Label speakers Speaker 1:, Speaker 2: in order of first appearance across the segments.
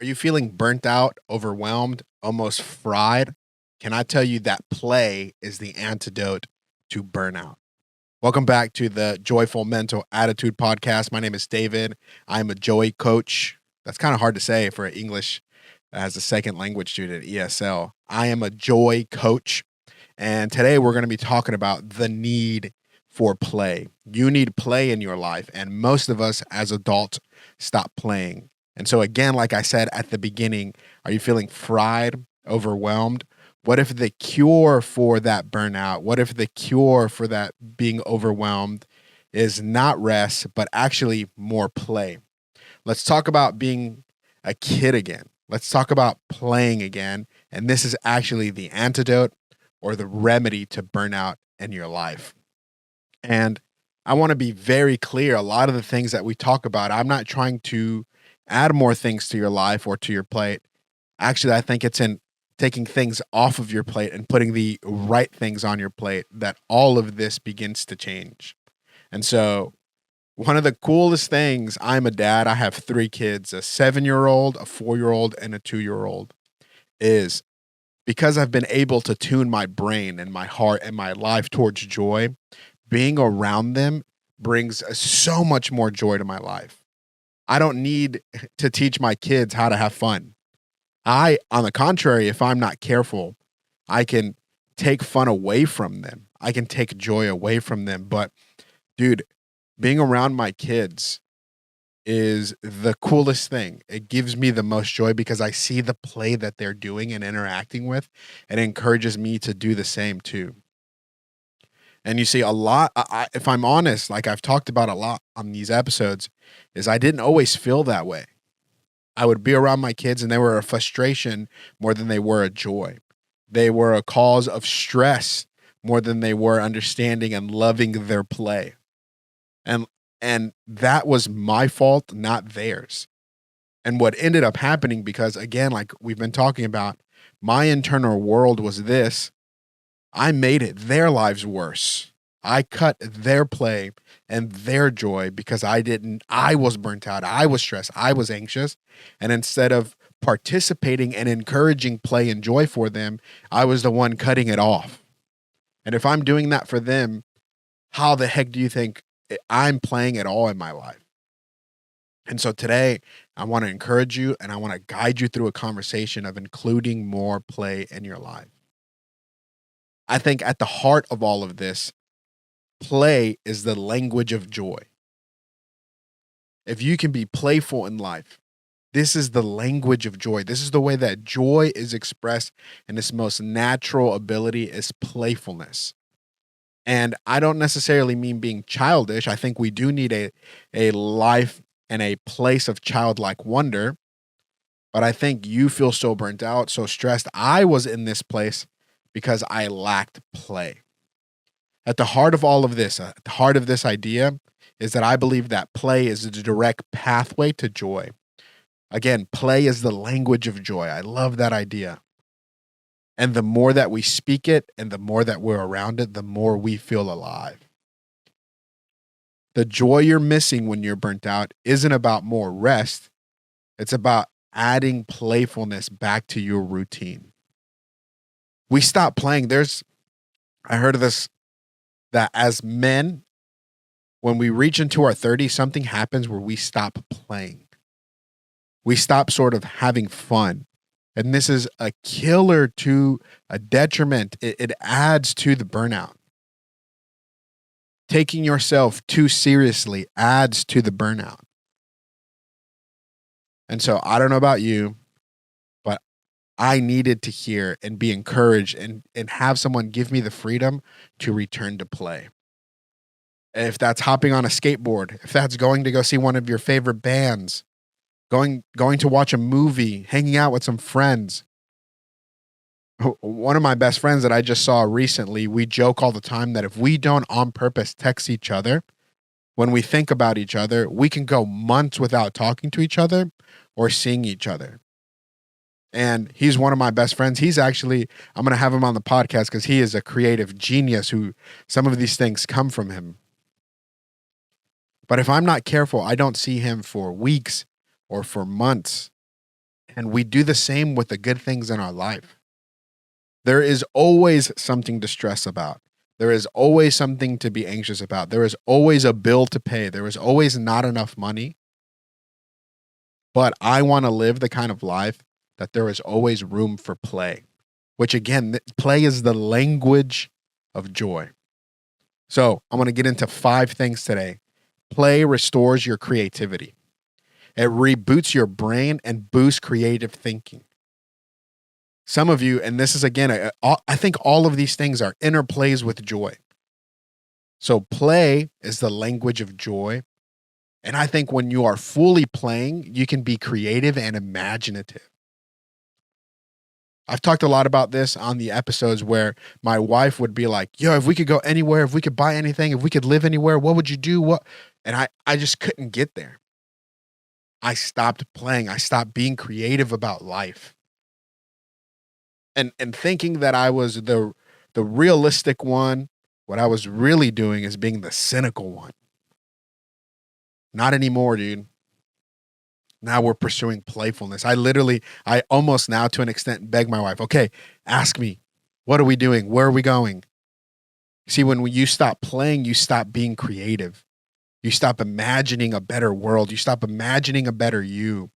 Speaker 1: Are you feeling burnt out, overwhelmed, almost fried? Can I tell you that play is the antidote to burnout? Welcome back to the Joyful Mental Attitude Podcast. My name is David. I'm a Joy coach. That's kind of hard to say for an English as a second language student at ESL. I am a Joy coach. And today we're going to be talking about the need for play. You need play in your life. And most of us as adults stop playing. And so, again, like I said at the beginning, are you feeling fried, overwhelmed? What if the cure for that burnout, what if the cure for that being overwhelmed is not rest, but actually more play? Let's talk about being a kid again. Let's talk about playing again. And this is actually the antidote or the remedy to burnout in your life. And I want to be very clear. A lot of the things that we talk about, I'm not trying to add more things to your life or to your plate. Actually, I think it's in taking things off of your plate and putting the right things on your plate that all of this begins to change. And so, one of the coolest things, I'm a dad, I have 3 kids, a 7-year-old, a 4-year-old, and a 2-year-old, is because I've been able to tune my brain and my heart and my life towards joy, being around them brings so much more joy to my life. I don't need to teach my kids how to have fun. On the contrary, if I'm not careful, I can take fun away from them. I can take joy away from them. But dude, being around my kids is the coolest thing. It gives me the most joy because I see the play that they're doing and interacting with, and it encourages me to do the same too. And you see a lot, if I'm honest, like I've talked about a lot on these episodes, is I didn't always feel that way. I would be around my kids and they were a frustration more than they were a joy. They were a cause of stress more than they were understanding and loving their play. And and that was my fault, not theirs. And what ended up happening, because again, like we've been talking about, my internal world was this. I made it their lives worse. I cut their play and their joy because I was burnt out. I was stressed. I was anxious. And instead of participating and encouraging play and joy for them, I was the one cutting it off. And if I'm doing that for them, how the heck do you think I'm playing at all in my life? And so today, I want to encourage you and I want to guide you through a conversation of including more play in your life. I think at the heart of all of this, play is the language of joy. If you can be playful in life, this is the language of joy. This is the way that joy is expressed in its most natural ability is playfulness. And I don't necessarily mean being childish. I think we do need a life and a place of childlike wonder. But I think you feel so burnt out, so stressed. I was in this place because I lacked play. At the heart of all of this, at the heart of this idea is that I believe that play is a direct pathway to joy. Again, play is the language of joy. I love that idea. And the more that we speak it and the more that we're around it, the more we feel alive. The joy you're missing when you're burnt out isn't about more rest. It's about adding playfulness back to your routine. We stop playing. I heard of this, that as men, when we reach into our 30s, something happens where we stop playing. We stop sort of having fun. And this is a killer to a detriment. It adds to the burnout. Taking yourself too seriously adds to the burnout. And so I don't know about you, but I needed to hear and be encouraged and have someone give me the freedom to return to play. If that's hopping on a skateboard, if that's going to go see one of your favorite bands, going to watch a movie, hanging out with some friends. One of my best friends that I just saw recently, we joke all the time that if we don't on purpose text each other, when we think about each other, we can go months without talking to each other or seeing each other. And he's one of my best friends. I'm going to have him on the podcast because he is a creative genius who some of these things come from him. But if I'm not careful, I don't see him for weeks or for months. And we do the same with the good things in our life. There is always something to stress about. There is always something to be anxious about. There is always a bill to pay. There is always not enough money. But I want to live the kind of life that there is always room for play, which again, play is the language of joy. So I'm going to get into 5 things today. Play restores your creativity. It reboots your brain and boosts creative thinking. Some of you, and this is again, I think all of these things are interplays with joy. So play is the language of joy. And I think when you are fully playing, you can be creative and imaginative. I've talked a lot about this on the episodes where my wife would be like, yo, if we could go anywhere, if we could buy anything, if we could live anywhere, what would you do? What? And I just couldn't get there. I stopped playing. I stopped being creative about life. And thinking that I was the realistic one, what I was really doing is being the cynical one. Not anymore, dude. Now we're pursuing playfulness. I almost now to an extent beg my wife, okay, ask me, what are we doing? Where are we going? See, when you stop playing, you stop being creative. You stop imagining a better world. You stop imagining a better you.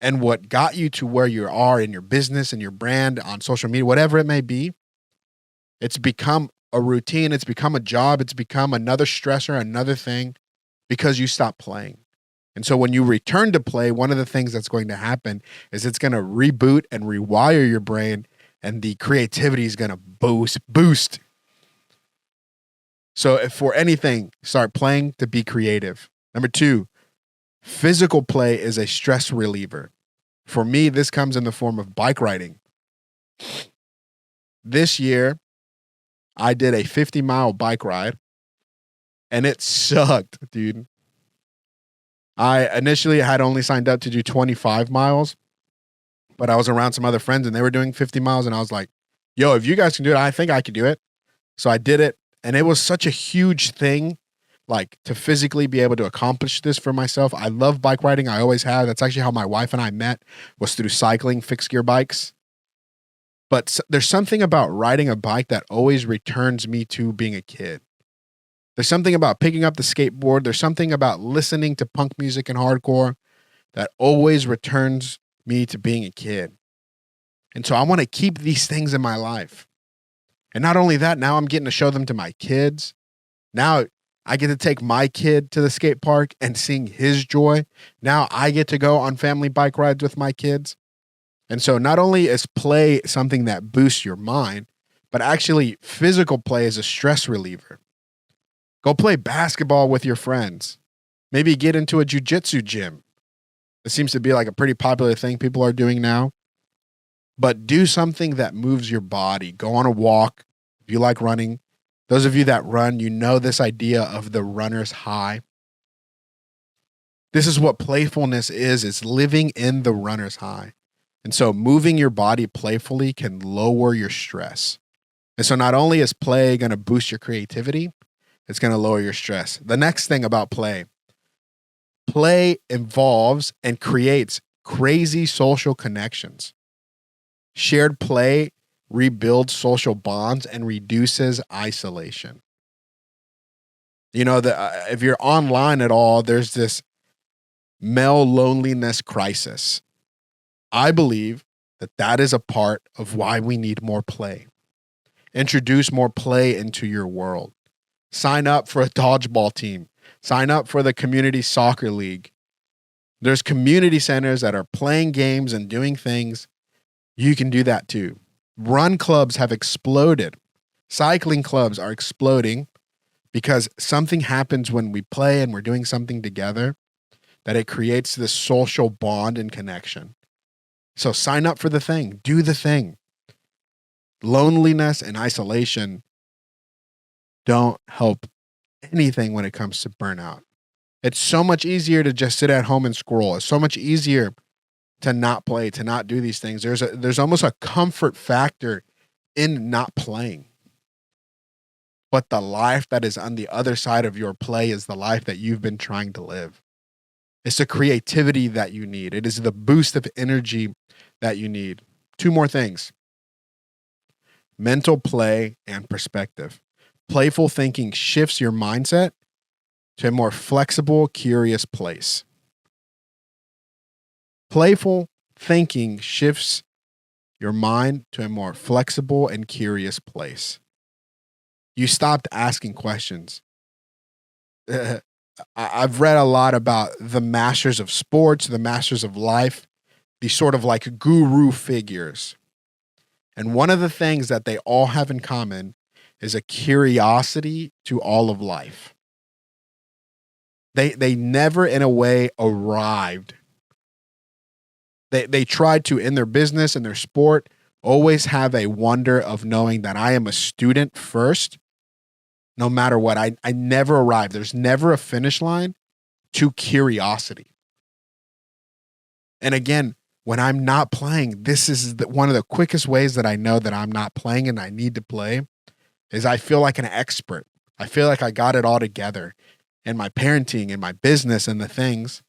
Speaker 1: And what got you to where you are in your business and your brand on social media, whatever it may be, it's become a routine. It's become a job. It's become another stressor, another thing because you stop playing. And so when you return to play, one of the things that's going to happen is it's going to reboot and rewire your brain and the creativity is going to boost. So if for anything, start playing to be creative. Number 2, physical play is a stress reliever. For me, this comes in the form of bike riding. This year, I did a 50-mile bike ride and it sucked, dude. I initially had only signed up to do 25 miles, but I was around some other friends and they were doing 50 miles. And I was like, yo, if you guys can do it, I think I can do it. So I did it. And it was such a huge thing, like to physically be able to accomplish this for myself. I love bike riding. I always have. That's actually how my wife and I met, was through cycling fixed gear bikes. But there's something about riding a bike that always returns me to being a kid. There's something about picking up the skateboard. There's something about listening to punk music and hardcore that always returns me to being a kid. And so I want to keep these things in my life. And not only that, now I'm getting to show them to my kids. Now I get to take my kid to the skate park and seeing his joy. Now I get to go on family bike rides with my kids. And so not only is play something that boosts your mind, but actually physical play is a stress reliever. Go play basketball with your friends. Maybe get into a jiu-jitsu gym. It seems to be like a pretty popular thing people are doing now. But do something that moves your body. Go on a walk. If you like running, those of you that run, you know this idea of the runner's high. This is what playfulness is. It's living in the runner's high. And so moving your body playfully can lower your stress. And so not only is play going to boost your creativity, it's going to lower your stress. The next thing about play involves and creates crazy social connections. Shared play rebuilds social bonds and reduces isolation. You know, if you're online at all, there's this male loneliness crisis. I believe that is a part of why we need more play. Introduce more play into your world. Sign up for a dodgeball team. Sign up for the community soccer league. There's community centers that are playing games and doing things. You can do that too. Run clubs have exploded. Cycling clubs are exploding because something happens when we play and we're doing something together that it creates this social bond and connection. So sign up for the thing. Do the thing. Loneliness and isolation don't help anything when it comes to burnout. It's so much easier to just sit at home and scroll. It's so much easier to not play, to not do these things. There's almost a comfort factor in not playing. But the life that is on the other side of your play is the life that you've been trying to live. It's the creativity that you need. It is the boost of energy that you need. Two more things: mental play and perspective. Playful thinking shifts your mindset to a more flexible, curious place. Playful thinking shifts your mind to a more flexible and curious place. You stopped asking questions. I've read a lot about the masters of sports, the masters of life, these sort of like guru figures. And one of the things that they all have in common is a curiosity to all of life. They never in a way arrived. They tried to, in their business and their sport, always have a wonder of knowing that I am a student first, no matter what. I never arrived. There's never a finish line to curiosity. And again, when I'm not playing, this is one of the quickest ways that I know that I'm not playing and I need to play is I feel like an expert. I feel like I got it all together in my parenting and my business and the things,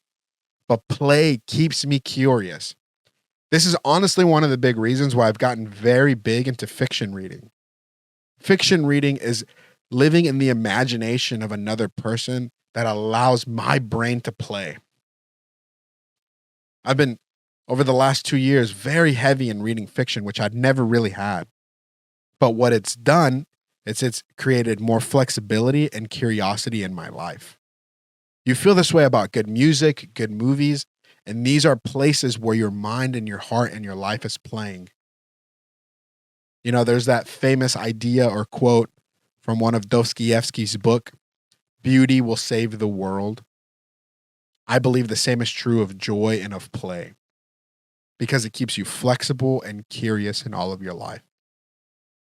Speaker 1: but play keeps me curious. This is honestly one of the big reasons why I've gotten very big into fiction reading. Fiction reading is living in the imagination of another person that allows my brain to play. I've been, over the last 2 years, very heavy in reading fiction, which I'd never really had. But what it's done, it's created more flexibility and curiosity in my life. You feel this way about good music, good movies, and these are places where your mind and your heart and your life is playing. You know, there's that famous idea or quote from one of Dostoevsky's book, "Beauty will save the world." I believe the same is true of joy and of play because it keeps you flexible and curious in all of your life.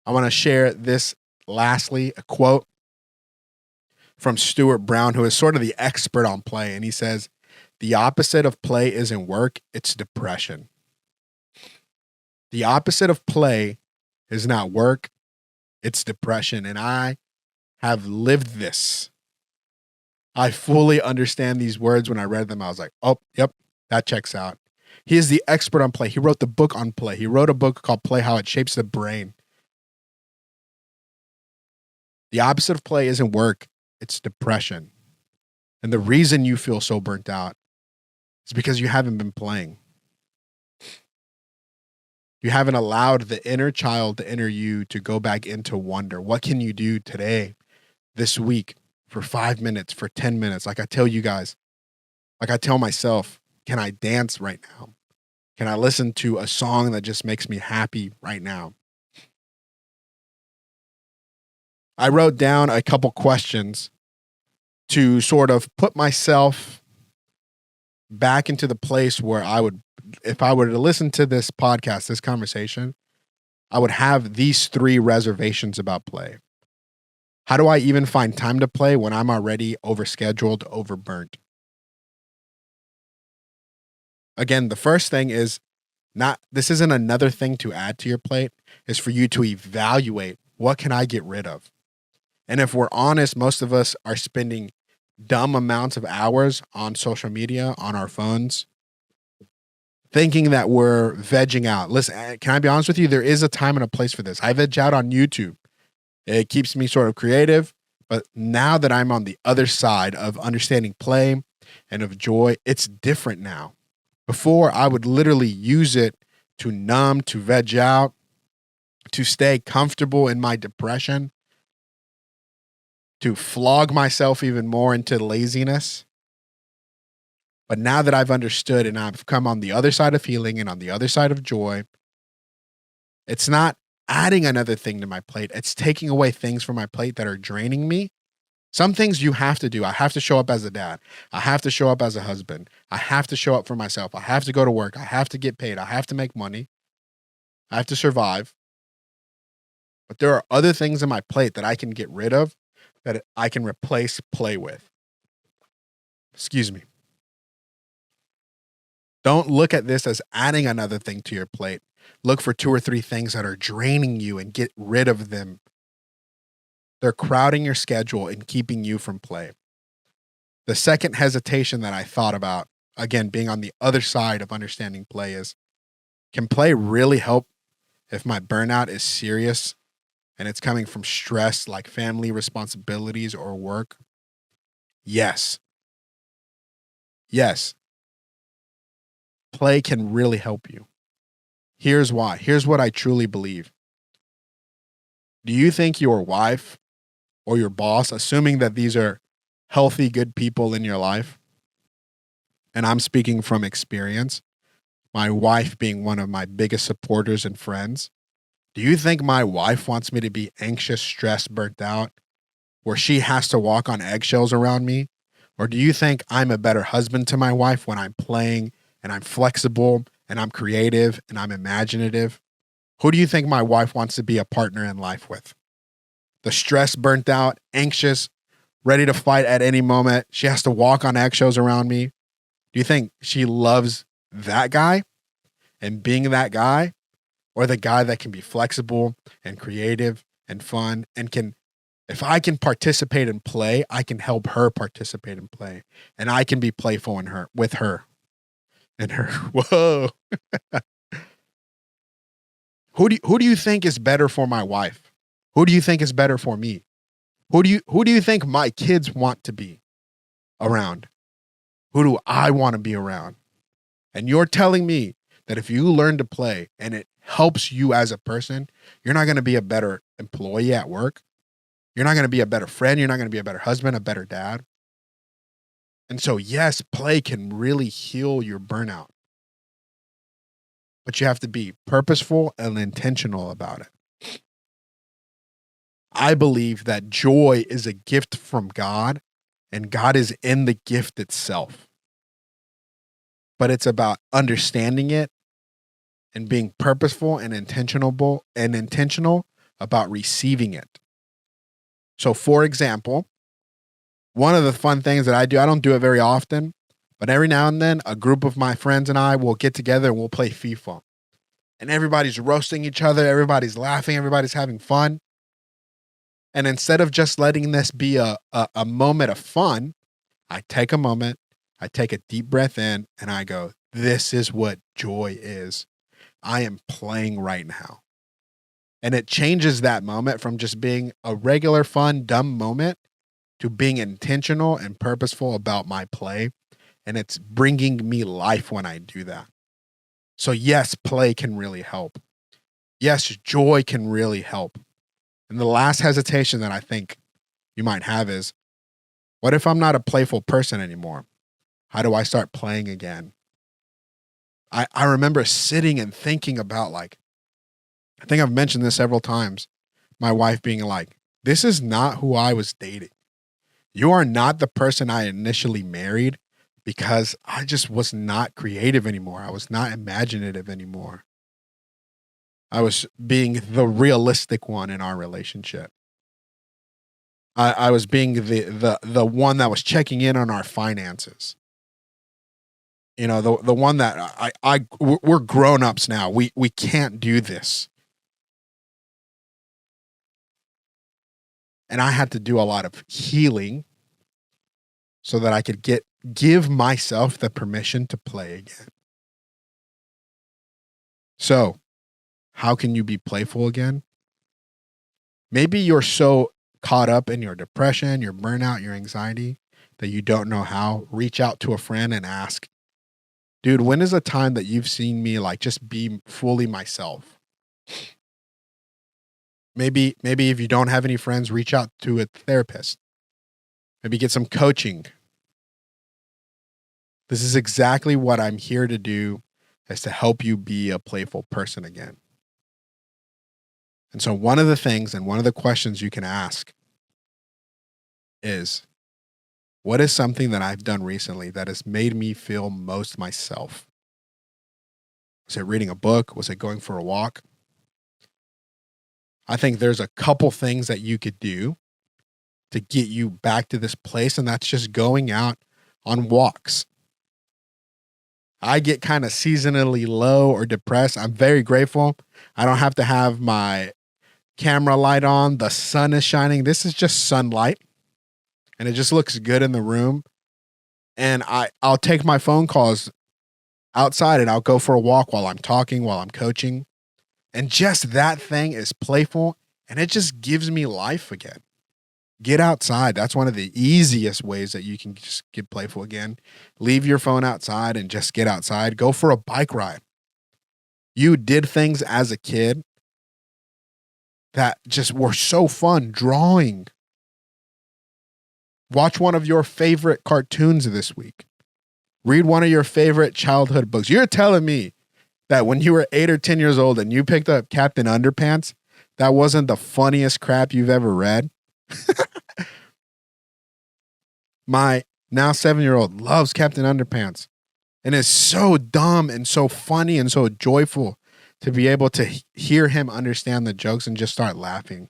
Speaker 1: I want to share this lastly, a quote from Stuart Brown, who is sort of the expert on play. And he says, "The opposite of play isn't work, it's depression." The opposite of play is not work, it's depression. And I have lived this. I fully understand these words. When I read them, I was like, oh, yep, that checks out. He is the expert on play. He wrote the book on play. He wrote a book called Play: How It Shapes the Brain. The opposite of play isn't work, it's depression. And the reason you feel so burnt out is because you haven't been playing. You haven't allowed the inner child, the inner you, to go back into wonder. What can you do today, this week, for 5 minutes, for 10 minutes? Like I tell you guys, like I tell myself, can I dance right now? Can I listen to a song that just makes me happy right now? I wrote down a couple questions to sort of put myself back into the place where I would, if I were to listen to this podcast, this conversation, I would have these 3 reservations about play. How do I even find time to play when I'm already overscheduled, overburnt? Again, the first thing is this isn't another thing to add to your plate, is for you to evaluate, what can I get rid of? And if we're honest, most of us are spending dumb amounts of hours on social media, on our phones, thinking that we're vegging out. Listen, can I be honest with you? There is a time and a place for this. I veg out on YouTube. It keeps me sort of creative. But now that I'm on the other side of understanding play and of joy, it's different now. Before, I would literally use it to numb, to veg out, to stay comfortable in my depression, to flog myself even more into laziness. But now that I've understood and I've come on the other side of healing and on the other side of joy, it's not adding another thing to my plate. It's taking away things from my plate that are draining me. Some things you have to do. I have to show up as a dad. I have to show up as a husband. I have to show up for myself. I have to go to work. I have to get paid. I have to make money. I have to survive. But there are other things in my plate that I can get rid of, that I can replace play with. Excuse me. Don't look at this as adding another thing to your plate. Look for 2 or 3 things that are draining you and get rid of them. They're crowding your schedule and keeping you from play. The second hesitation that I thought about, again, being on the other side of understanding play, is, can play really help if my burnout is serious and it's coming from stress like family responsibilities or work? Yes. Yes. Play can really help you. Here's why. Here's what I truly believe. Do you think your wife or your boss, assuming that these are healthy, good people in your life, and I'm speaking from experience, my wife being one of my biggest supporters and friends, do you think my wife wants me to be anxious, stressed, burnt out, where she has to walk on eggshells around me? Or do you think I'm a better husband to my wife when I'm playing and I'm flexible and I'm creative and I'm imaginative? Who do you think my wife wants to be a partner in life with? The stressed, burnt out, anxious, ready to fight at any moment. She has to walk on eggshells around me. Do you think she loves that guy and being that guy, or the guy that can be flexible and creative and fun and can, if I can participate in play, I can help her participate in play, and I can be playful in her with her and her. Whoa. Who do you think is better for my wife? Who do you think is better for me? Who do you think my kids want to be around? Who do I want to be around? And you're telling me that if you learn to play and it helps you as a person, you're not going to be a better employee at work. You're not going to be a better friend. You're not going to be a better husband, a better dad. And so, yes, play can really heal your burnout, but you have to be purposeful and intentional about it. I believe that joy is a gift from God, and God is in the gift itself. But it's about understanding it and being purposeful and intentional about receiving it. So, for example, one of the fun things that I do, I don't do it very often, but every now and then a group of my friends and I will get together and we'll play FIFA. And everybody's roasting each other, everybody's laughing, everybody's having fun. And instead of just letting this be a moment of fun, I take a moment, I take a deep breath in, and I go, this is what joy is. I am playing right now. And it changes that moment from just being a regular, fun, dumb moment to being intentional and purposeful about my play. And it's bringing me life when I do that. So yes, play can really help. Yes, joy can really help. And the last hesitation that I think you might have is, what if I'm not a playful person anymore? How do I start playing again? I remember sitting and thinking about, like, I think I've mentioned this several times, my wife being like, this is not who I was dating. You are not the person I initially married, because I just was not creative anymore. I was not imaginative anymore. I was being the realistic one in our relationship. I was being the one that was checking in on our finances. You know, the one that we're grown-ups now. We can't do this. And I had to do a lot of healing so that I could give myself the permission to play again. So, how can you be playful again? Maybe you're so caught up in your depression, your burnout, your anxiety that you don't know how. Reach out to a friend and ask, dude, when is a time that you've seen me like just be fully myself? Maybe if you don't have any friends, reach out to a therapist. Maybe get some coaching. This is exactly what I'm here to do, is to help you be a playful person again. And so one of the things and one of the questions you can ask is, what is something that I've done recently that has made me feel most myself? Was it reading a book? Was it going for a walk? I think there's a couple things that you could do to get you back to this place, and that's just going out on walks. I get kind of seasonally low or depressed. I'm very grateful. I don't have to have my camera light on. The sun is shining. This is just sunlight, and it just looks good in the room. And I'll take my phone calls outside and I'll go for a walk while I'm talking, while I'm coaching. And just that thing is playful and it just gives me life again. Get outside. That's one of the easiest ways that you can just get playful again. Leave your phone outside and just get outside. Go for a bike ride. You did things as a kid that just were so fun. Drawing. Watch one of your favorite cartoons this week. Read one of your favorite childhood books. You're telling me that when you were 8 or 10 years old and you picked up Captain Underpants, that wasn't the funniest crap you've ever read? My now 7-year-old loves Captain Underpants and is so dumb and so funny and so joyful to be able to hear him understand the jokes and just start laughing.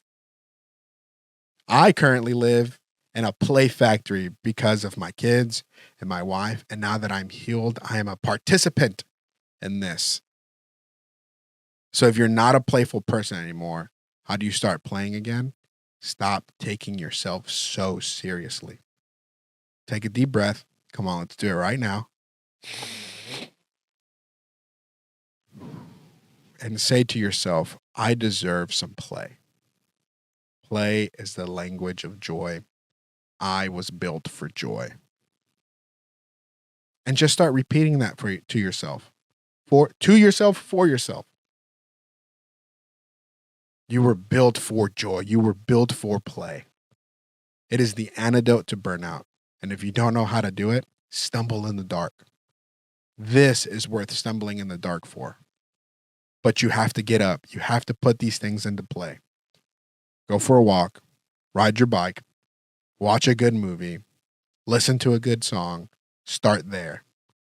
Speaker 1: I currently live in a play factory because of my kids and my wife. And now that I'm healed, I am a participant in this. So if you're not a playful person anymore, how do you start playing again? Stop taking yourself so seriously. Take a deep breath. Come on, let's do it right now. And say to yourself, I deserve some play. Play is the language of joy. I was built for joy. And just start repeating that to yourself. For yourself. You were built for joy. You were built for play. It is the antidote to burnout. And if you don't know how to do it, stumble in the dark. This is worth stumbling in the dark for. But you have to get up. You have to put these things into play. Go for a walk. Ride your bike. Watch a good movie. Listen to a good song. Start there.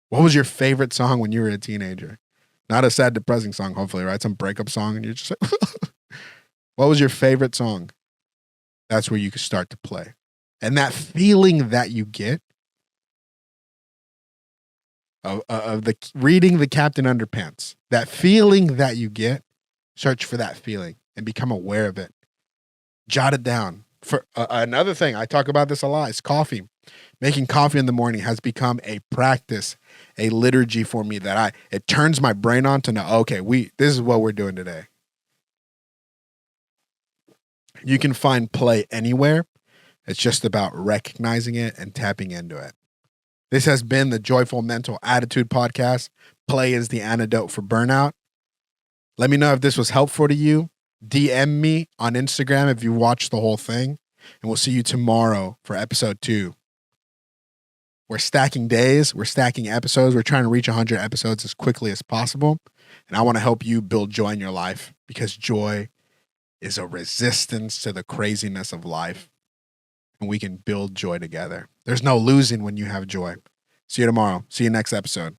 Speaker 1: What was your favorite song when you were a teenager? Not a sad, depressing song, hopefully, right? Some breakup song and you're just like, what was your favorite song? That's where you can start to play. And that feeling that you get of the reading the Captain Underpants, that feeling that you get, search for that feeling and become aware of it. Jot it down. For another thing, I talk about this a lot, is coffee. Making coffee in the morning has become a practice, a liturgy for me that it turns my brain on to know, okay, this is what we're doing today. You can find play anywhere. It's just about recognizing it and tapping into it. This has been the Joyful Mental Attitude Podcast. Play is the antidote for burnout. Let me know if this was helpful to you. DM me on Instagram if you watched the whole thing. And we'll see you tomorrow for episode 2. We're stacking days. We're stacking episodes. We're trying to reach 100 episodes as quickly as possible. And I want to help you build joy in your life because joy is a resistance to the craziness of life. And we can build joy together. There's no losing when you have joy. See you tomorrow. See you next episode.